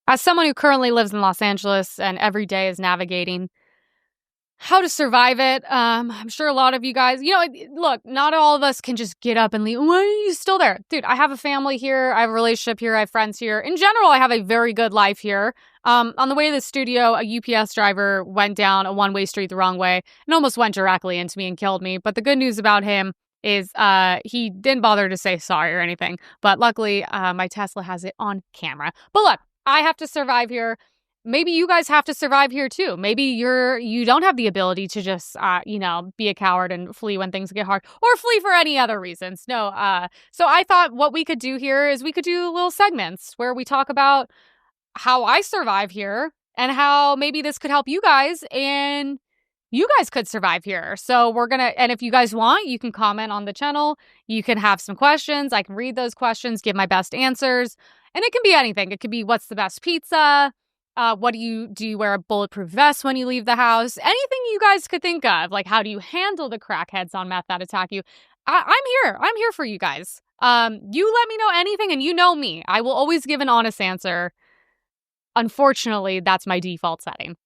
As someone who currently lives in Los Angeles and every day is navigating how to survive it, I'm sure a lot of you guys, look, not all of us can just get up and leave. Why are you still there? Dude, I have a family here. I have a relationship here. I have friends here. In general, I have a very good life here. On the way to the studio, a UPS driver went down a one-way street the wrong way and almost went directly into me and killed me. But the good news about him is he didn't bother to say sorry or anything. But luckily, my Tesla has it on camera. But look, I have to survive here. Maybe you guys have to survive here too. Maybe you don't have the ability to just be a coward and flee when things get hard, or flee for any other reasons. No. So I thought what we could do here is we could do little segments where we talk about how I survive here and how maybe this could help you guys and you guys could survive here. So and if you guys want, you can comment on the channel. You can have some questions. I can read those questions, give my best answers. And it can be anything. It could be, what's the best pizza? Do you wear a bulletproof vest when you leave the house? Anything you guys could think of. Like, how do you handle the crackheads on meth that attack you? I'm here. I'm here for you guys. You let me know anything, and you know me. I will always give an honest answer. Unfortunately, that's my default setting.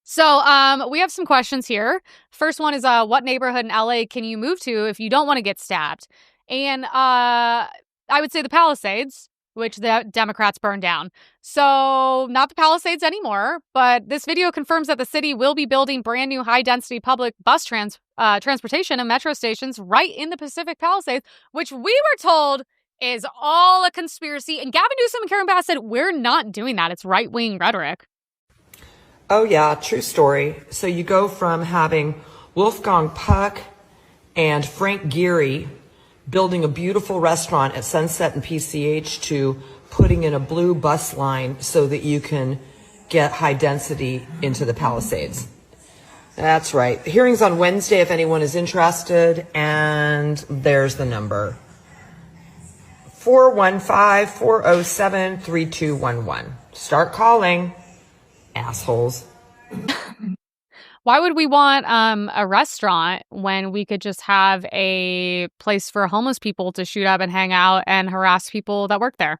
So we have some questions here. First one is, what neighborhood in LA can you move to if you don't want to get stabbed? And I would say the Palisades, which the Democrats burned down. So not the Palisades anymore, but this video confirms that the city will be building brand new high-density public bus transportation and metro stations right in the Pacific Palisades, which we were told is all a conspiracy. And Gavin Newsom and Karen Bass said, we're not doing that. It's right-wing rhetoric. Oh, yeah, true story. So you go from having Wolfgang Puck and Frank Gehry building a beautiful restaurant at Sunset and PCH to putting in a blue bus line so that you can get high density into the Palisades. That's right. The hearing's on Wednesday if anyone is interested, and there's the number. 415-407-3211. Start calling, assholes. Why would we want a restaurant when we could just have a place for homeless people to shoot up and hang out and harass people that work there?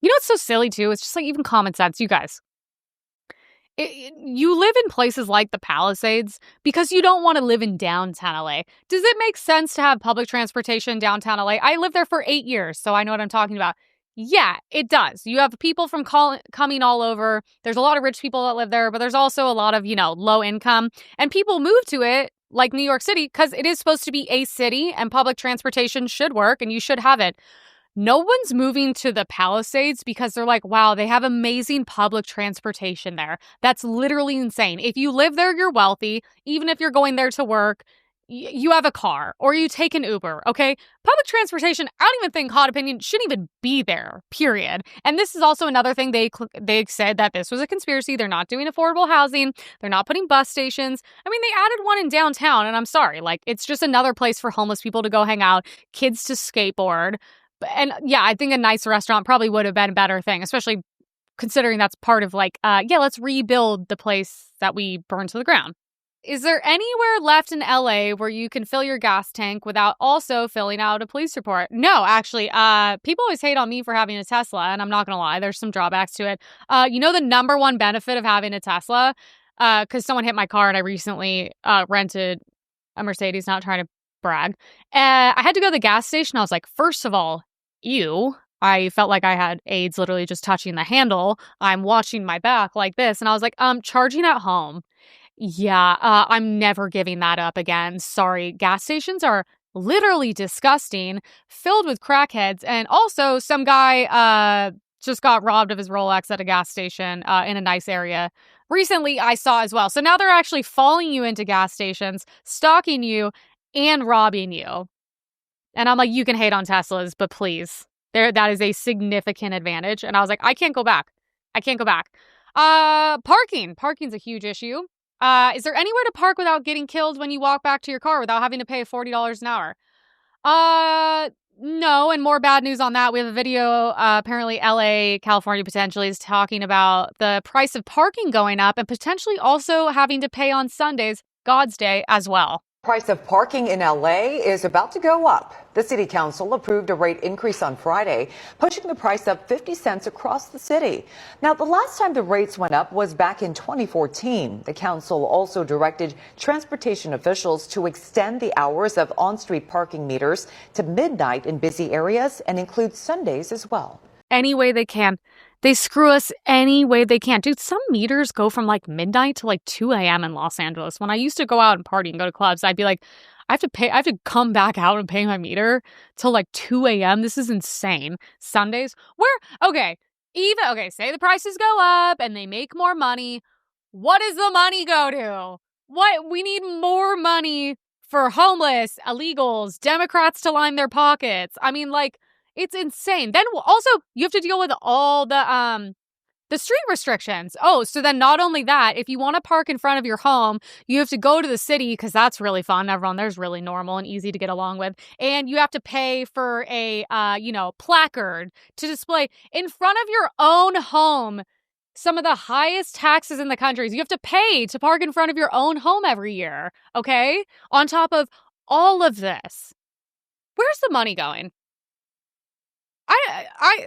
You know what's so silly too? It's just like even common sense, you guys. You live in places like the Palisades because you don't want to live in downtown LA. Does it make sense to have public transportation downtown LA? I lived there for 8 years, so I know what I'm talking about. Yeah, it does. You have people from coming all over. There's a lot of rich people that live there, but there's also a lot of, low income. And people move to it, like New York City, because it is supposed to be a city and public transportation should work and you should have it. No one's moving to the Palisades because they're like, wow, they have amazing public transportation there. That's literally insane. If you live there, you're wealthy. Even if you're going there to work, you have a car or you take an Uber, okay? Public transportation, I don't even think, hot opinion, shouldn't even be there, period. And this is also another thing. They said that this was a conspiracy. They're not doing affordable housing. They're not putting bus stations. I mean, they added one in downtown, and I'm sorry. Like, it's just another place for homeless people to go hang out, kids to skateboard. And yeah, I think a nice restaurant probably would have been a better thing, especially considering that's part of let's rebuild the place that we burned to the ground. Is there anywhere left in LA where you can fill your gas tank without also filling out a police report? No, actually, people always hate on me for having a Tesla, and I'm not going to lie, there's some drawbacks to it. The number one benefit of having a Tesla, because someone hit my car and I recently rented a Mercedes, not trying to brag. I had to go to the gas station. I was like, first of all, ew. I felt like I had AIDS literally just touching the handle. I'm watching my back like this. And I was like, charging at home. Yeah, I'm never giving that up again. Sorry. Gas stations are literally disgusting, filled with crackheads. And also some guy just got robbed of his Rolex at a gas station in a nice area recently, I saw as well. So now they're actually following you into gas stations, stalking you, and robbing you. And I'm like, you can hate on Teslas, but please. That is a significant advantage. And I was like, I can't go back. Parking. Parking's a huge issue. Is there anywhere to park without getting killed when you walk back to your car without having to pay $40 an hour? No, and more bad news on that. We have a video, apparently LA, California potentially is talking about the price of parking going up and potentially also having to pay on Sundays, God's Day, as well. Price of parking in LA is about to go up. The city council approved a rate increase on Friday, pushing the price up 50 cents across the city. Now, the last time the rates went up was back in 2014. The council also directed transportation officials to extend the hours of on-street parking meters to midnight in busy areas and include Sundays as well. Any way they can. They screw us any way they can. Dude, some meters go from like midnight to like 2 a.m. in Los Angeles. When I used to go out and party and go to clubs, I'd be like, I have to come back out and pay my meter till like 2 a.m. This is insane. Sundays, say the prices go up and they make more money. What does the money go to? We need more money for homeless, illegals, Democrats to line their pockets. I mean, like, it's insane. Then also you have to deal with all the street restrictions. Oh, so then not only that, if you want to park in front of your home, you have to go to the city because that's really fun. Everyone there's really normal and easy to get along with. And you have to pay for a placard to display in front of your own home some of the highest taxes in the country. You have to pay to park in front of your own home every year, okay? On top of all of this. Where's the money going?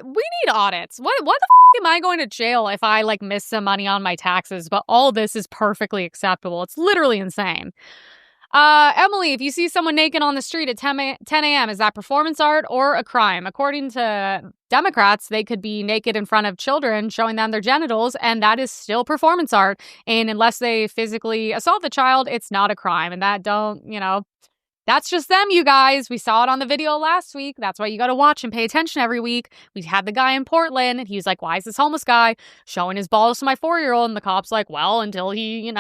We need audits. What the am I going to jail if I like miss some money on my taxes? But all this is perfectly acceptable. It's literally insane. Emily, if you see someone naked on the street at 10 a.m., is that performance art or a crime? According to Democrats, they could be naked in front of children, showing them their genitals, and that is still performance art. And unless they physically assault the child, it's not a crime. And that's just them, you guys. We saw it on the video last week. That's why you got to watch and pay attention every week. We had the guy in Portland, and he was like, why is this homeless guy showing his balls to my 4-year-old? And the cop's like, well, until he,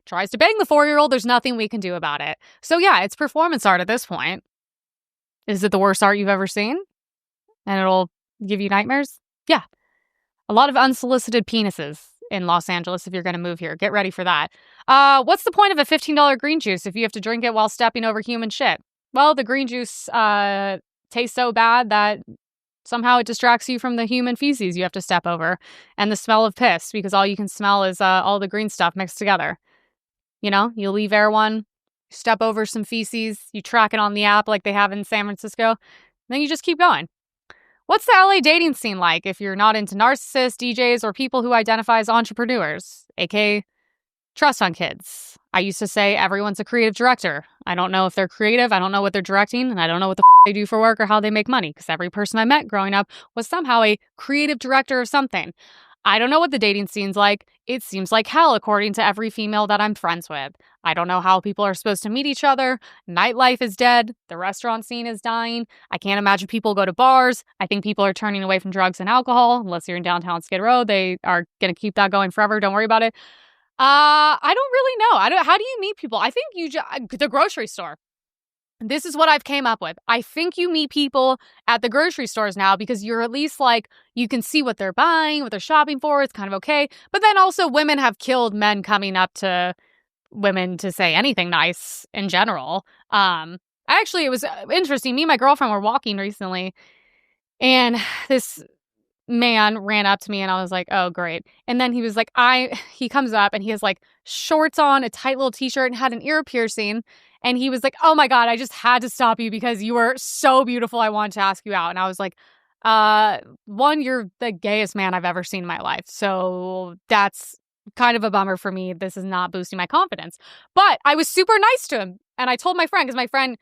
tries to bang the 4-year-old, there's nothing we can do about it. So yeah, it's performance art at this point. Is it the worst art you've ever seen? And it'll give you nightmares? Yeah. A lot of unsolicited penises in Los Angeles if you're going to move here. Get ready for that. What's the point of a $15 green juice if you have to drink it while stepping over human shit? Well, the green juice tastes so bad that somehow it distracts you from the human feces you have to step over and the smell of piss because all you can smell is all the green stuff mixed together. You leave Air One, step over some feces, you track it on the app like they have in San Francisco, then you just keep going. What's the LA dating scene like if you're not into narcissists, DJs, or people who identify as entrepreneurs, aka trust fund kids? I used to say everyone's a creative director. I don't know if they're creative, I don't know what they're directing, and I don't know what the they do for work or how they make money, because every person I met growing up was somehow a creative director of something. I don't know what the dating scene's like. It seems like hell, according to every female that I'm friends with. I don't know how people are supposed to meet each other. Nightlife is dead. The restaurant scene is dying. I can't imagine people go to bars. I think people are turning away from drugs and alcohol. Unless you're in downtown Skid Row, they are going to keep that going forever. Don't worry about it. I don't really know. How do you meet people? I think the grocery store. This is what I've came up with. I think you meet people at the grocery stores now because you're at least like, you can see what they're buying, what they're shopping for. It's kind of okay. But then also women have killed men coming up to women to say anything nice in general. Actually, it was interesting. Me and my girlfriend were walking recently and this man ran up to me and I was like, oh, great. And then he was like, he comes up and he has like shorts on, a tight little t-shirt and had an ear piercing. And he was like, oh my God, I just had to stop you because you were so beautiful. I wanted to ask you out. And I was like, one, you're the gayest man I've ever seen in my life. So that's kind of a bummer for me. This is not boosting my confidence. But I was super nice to him. And I told my friend, because my friend,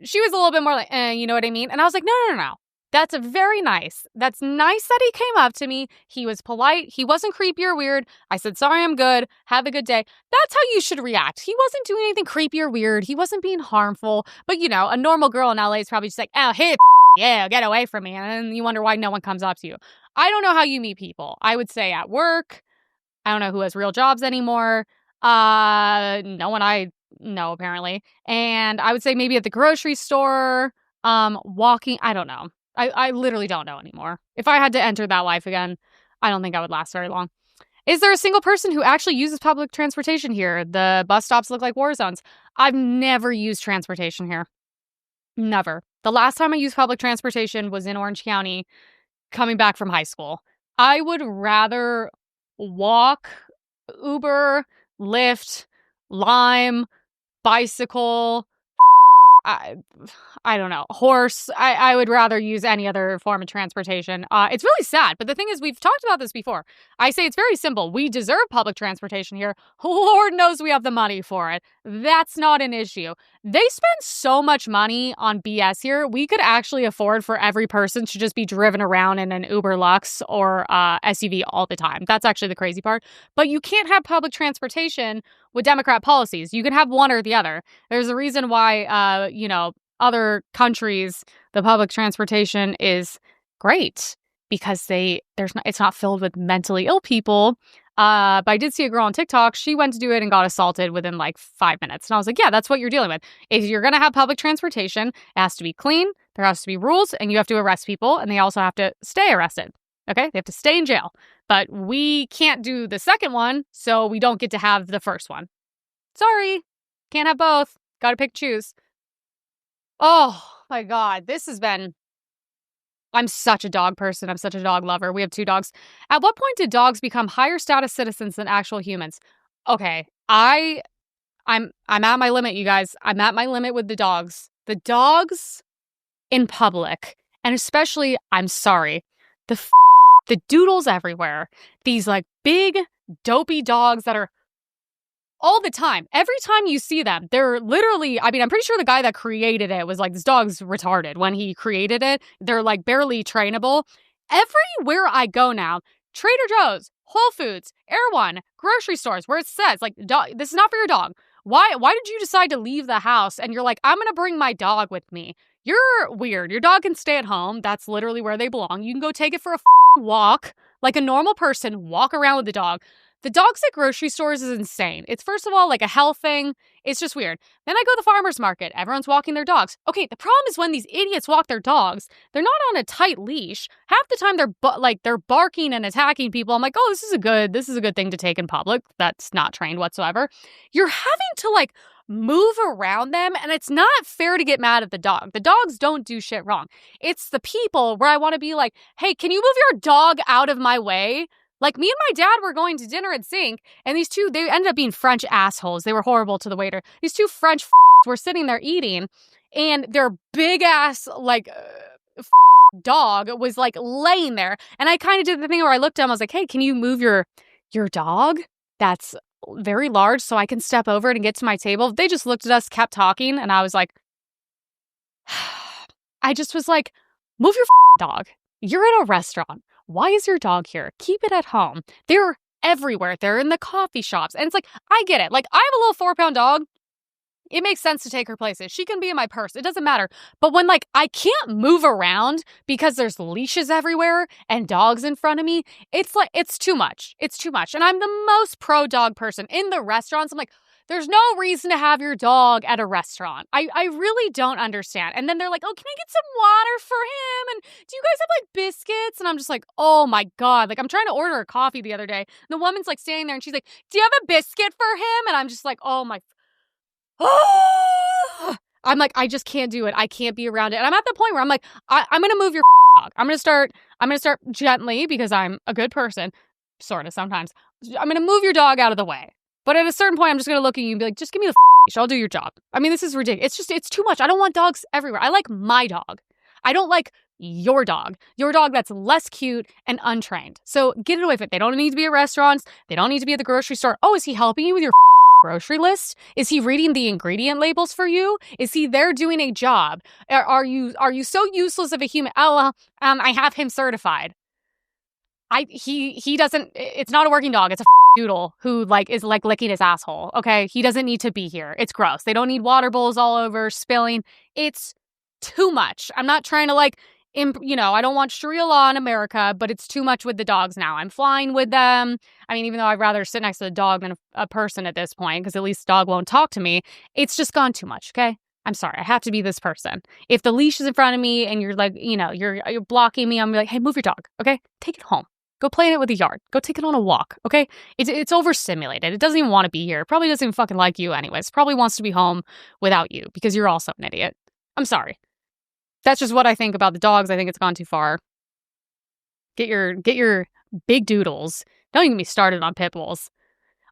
she was a little bit more like, you know what I mean? And I was like, no. That's very nice. That's nice that he came up to me. He was polite. He wasn't creepy or weird. I said, sorry, I'm good. Have a good day. That's how you should react. He wasn't doing anything creepy or weird. He wasn't being harmful. But, a normal girl in LA is probably just like, oh, hey, yeah, get away from me. And then you wonder why no one comes up to you. I don't know how you meet people. I would say at work. I don't know who has real jobs anymore. No one I know, apparently. And I would say maybe at the grocery store, walking. I don't know. I literally don't know anymore. If I had to enter that life again, I don't think I would last very long. Is there a single person who actually uses public transportation here? The bus stops look like war zones. I've never used transportation here. Never. The last time I used public transportation was in Orange County, coming back from high school. I would rather walk, Uber, Lyft, Lime, bicycle, I, I don't know, horse. I would rather use any other form of transportation. It's really sad, but the thing is, we've talked about this before. I say it's very simple. We deserve public transportation here. Lord knows we have the money for it. That's not an issue. They spend so much money on BS here. We could actually afford for every person to just be driven around in an Uber Lux or SUV all the time. That's actually the crazy part. But you can't have public transportation with Democrat policies. You can have one or the other. There's a reason why, other countries, the public transportation is great because it's not filled with mentally ill people. But I did see a girl on TikTok. She went to do it and got assaulted within like 5 minutes. And I was like, yeah, that's what you're dealing with. If you're going to have public transportation, it has to be clean. There has to be rules, and you have to arrest people, and they also have to stay arrested. Okay? They have to stay in jail. But we can't do the second one, so we don't get to have the first one. Sorry. Can't have both. Got to pick, choose. Oh my God. I'm such a dog person. I'm such a dog lover. We have 2 dogs. At what point did dogs become higher status citizens than actual humans? Okay. I'm at my limit, you guys. I'm at my limit with the dogs. The dogs in public, and especially, I'm sorry, the doodles everywhere. These like big, dopey dogs that are all the time. Every time you see them, they're literally, I'm pretty sure the guy that created it was like, this dog's retarded when he created it. They're like barely trainable. Everywhere I go now, Trader Joe's, Whole Foods, Erewhon, grocery stores, where it says like, this is not for your dog. Why did you decide to leave the house? And you're like, I'm going to bring my dog with me. You're weird. Your dog can stay at home. That's literally where they belong. You can go take it for a walk like a normal person, walk around with the dog. The dogs at grocery stores is insane. It's first of all like a health thing. It's just weird. Then I go to the farmer's market. Everyone's walking their dogs. Okay, the problem is when these idiots walk their dogs, they're not on a tight leash. Half the time they're barking and attacking people. I'm like, oh, this is a good thing to take in public. That's not trained whatsoever. You're having to like move around them, and it's not fair to get mad at the dog. The dogs don't do shit wrong. It's the people where I want to be like, hey, can you move your dog out of my way? Like, me and my dad were going to dinner at Zinc, and these two, they ended up being French assholes. They were horrible to the waiter. These 2 French were sitting there eating, and their big-ass, dog was, like, laying there. And I kind of did the thing where I looked at him, I was like, hey, can you move your dog? That's very large, so I can step over it and get to my table. They just looked at us, kept talking, and I was like, I just was like, move your dog. You're in a restaurant. Why is your dog here? Keep it at home. They're everywhere. They're in the coffee shops. And it's like, I get it. Like, I have a little 4-pound dog. It makes sense to take her places. She can be in my purse. It doesn't matter. But when, like, I can't move around because there's leashes everywhere and dogs in front of me, it's like, it's too much. It's too much. And I'm the most pro-dog person. In the restaurants, I'm like, there's no reason to have your dog at a restaurant. I really don't understand. And then they're like, oh, can I get some water for him? And do you guys have like biscuits? And I'm just like, oh my God. Like, I'm trying to order a coffee the other day. The woman's like standing there and she's like, do you have a biscuit for him? And I'm just like, oh my. I'm like, I just can't do it. I can't be around it. And I'm at the point where I'm like, I'm going to move your dog. I'm going to start gently because I'm a good person. Sort of sometimes. I'm going to move your dog out of the way. But at a certain point, I'm just going to look at you and be like, just give me the leash. I'll do your job. This is ridiculous. It's too much. I don't want dogs everywhere. I like my dog. I don't like your dog. Your dog that's less cute and untrained. So get it away from it. They don't need to be at restaurants. They don't need to be at the grocery store. Oh, is he helping you with your grocery list? Is he reading the ingredient labels for you? Is he there doing a job? Are you so useless of a human? Oh, well, I have him certified. He doesn't, it's not a working dog. It's a doodle who is licking his asshole. Okay. He doesn't need to be here. It's gross. They don't need water bowls all over spilling. It's too much. I'm not trying to I don't want Sharia law in America, but it's too much with the dogs now. I'm flying with them. Even though I'd rather sit next to the dog than a person at this point, because at least the dog won't talk to me. It's just gone too much. Okay. I'm sorry. I have to be this person. If the leash is in front of me and you're you're blocking me, I'm like, hey, move your dog. Okay. Take it home. Go play in it with the yard. Go take it on a walk, okay? It's overstimulated. It doesn't even want to be here. It probably doesn't even fucking like you anyways. Probably wants to be home without you because you're also an idiot. I'm sorry. That's just what I think about the dogs. I think it's gone too far. Get your big doodles. Don't even get me started on pit bulls.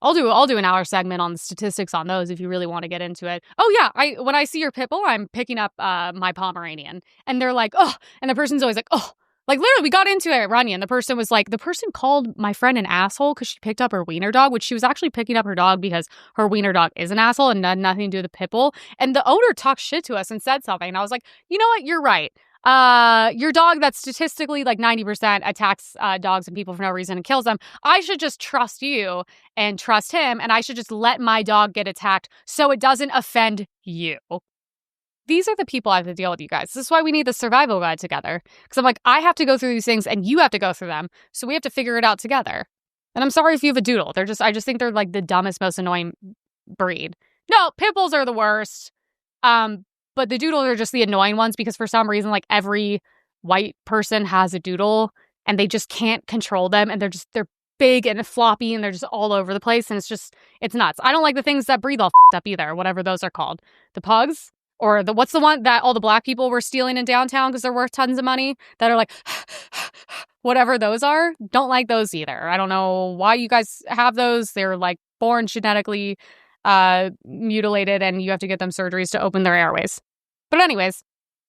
I'll do an hour segment on the statistics on those if you really want to get into it. Oh yeah, when I see your pit bull, I'm picking up my Pomeranian, and they're like, oh, and the person's always like, oh, like literally we got into it running, and the person was like, the person called my friend an asshole because she picked up her wiener dog, which she was actually picking up her dog because her wiener dog is an asshole and had nothing to do with the pit bull. And the owner talked shit to us and said something, and I was like, you know what, you're right. Your dog that statistically like 90% attacks dogs and people for no reason and kills them. I should just trust you and trust him, and I should just let my dog get attacked so it doesn't offend you. These are the people I have to deal with, you guys. This is why we need the survival guide together. Because I'm like, I have to go through these things and you have to go through them. So we have to figure it out together. And I'm sorry if you have a doodle. I just think they're like the dumbest, most annoying breed. No, pit bulls are the worst. But the doodles are just the annoying ones because for some reason, like every white person has a doodle and they just can't control them. And they're big and floppy and they're just all over the place. And it's nuts. I don't like the things that breathe all up either, whatever those are called. The pugs. Or what's the one that all the black people were stealing in downtown because they're worth tons of money that are like, whatever those are. Don't like those either. I don't know why you guys have those. They're like born genetically mutilated and you have to get them surgeries to open their airways. But anyways,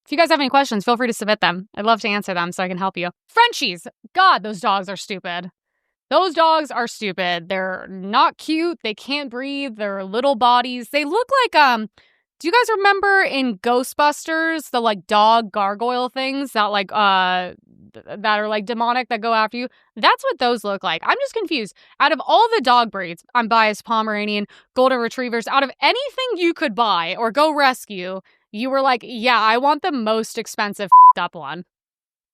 if you guys have any questions, feel free to submit them. I'd love to answer them so I can help you. Frenchies. God, those dogs are stupid. Those dogs are stupid. They're not cute. They can't breathe. They're little bodies. They look like, do you guys remember in Ghostbusters, the like dog gargoyle things that like that are like demonic that go after you? That's what those look like. I'm just confused. Out of all the dog breeds, I'm biased, Pomeranian, Golden Retrievers, out of anything you could buy or go rescue, you were like, yeah, I want the most expensive up one.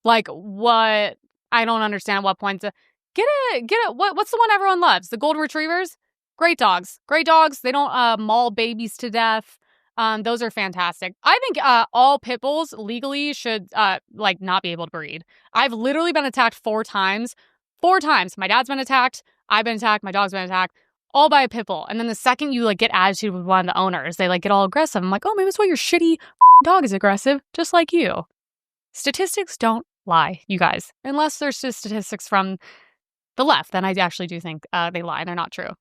Like what? I don't understand what point to get it. What's the one everyone loves? The Golden Retrievers? Great dogs. Great dogs. They don't maul babies to death. Those are fantastic. I think all pit bulls legally should like not be able to breed. I've literally been attacked 4 times. 4 times. My dad's been attacked. I've been attacked. My dog's been attacked. All by a pit bull. And then the second you like get attitude with one of the owners, they like get all aggressive. I'm like, oh, maybe that's why your shitty dog is aggressive, just like you. Statistics don't lie, you guys. Unless there's just statistics from the left, then I actually do think they lie. They're not true.